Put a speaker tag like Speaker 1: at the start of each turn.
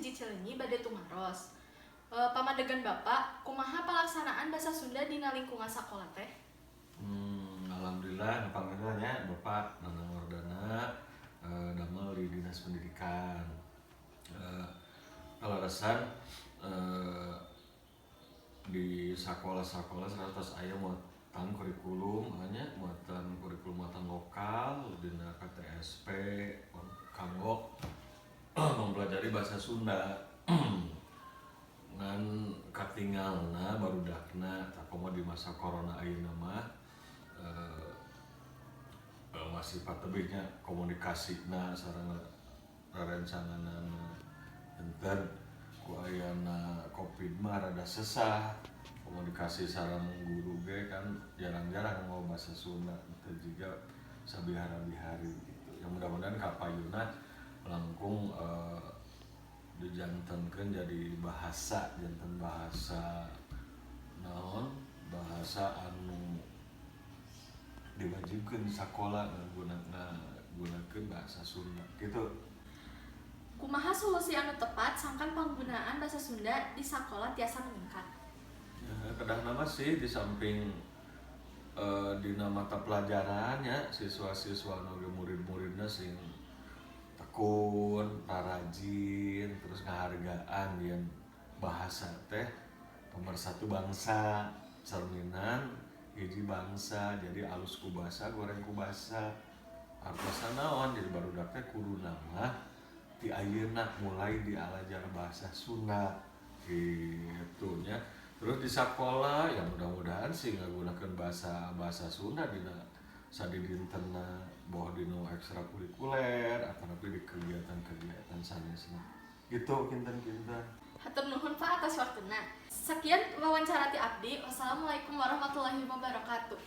Speaker 1: hiji Cileunyi bade tumaros. Pamadegan Bapak, kumaha pelaksanaan basa Sunda dina lingkungan sakola teh?
Speaker 2: Alhamdulillah panggilnya Bapak Nanang Wardana, damel di Dinas Pendidikan. Alasan di sekolah-sekolah seratus aya muatan kurikulum, hanya muatan kurikulum muatan lokal dina KTSP kanggo mempelajari bahasa Sunda. Ngan katinggalna barudakna takomo di masa corona ayeuna mah masih patebihnya komunikasina sareng rerencanganana enten ku ayana Covid mah rada sesah komunikasi sareng guru ge kan jarang-jarang mau bahasa Sunda teu juga sabihara-bihari gitu. Ya mudah-mudahan kapayuna langkung dijantenkeun jadi bahasa janten bahasa naon bahasa anu diwajibkeun di sakola gunakeun bahasa Sunda gitu.
Speaker 1: Kumaha solusi anu tepat sangkan panggunaan basa Sunda di sakola tiasa meningkat?
Speaker 2: Ya, kadang nama sih di samping dina mata pelajaran ya siswa-siswa nu murid-muridna sing tekun, rajin, terus ngahargaan yang bahasa teh pemersatu bangsa, cerminan hiji bangsa, jadi alus ku basa goreng ku basa. Artosna naon jadi barudak teh kudu nama ti ayeuna mulai dialajar bahasa Sunda gitu nya. Terus di sekolah ya mudah-mudahan sih ngagunakeun bahasa Sunda dina sadidintenna boh dinu ekstrakurikuler atau di kegiatan-kegiatan sanesna. Gitu kinten-kinten.
Speaker 1: Hatur nuhun Pak atas waktuna. Sekian wawancara ti abdi. Wassalamualaikum warahmatullahi wabarakatuh.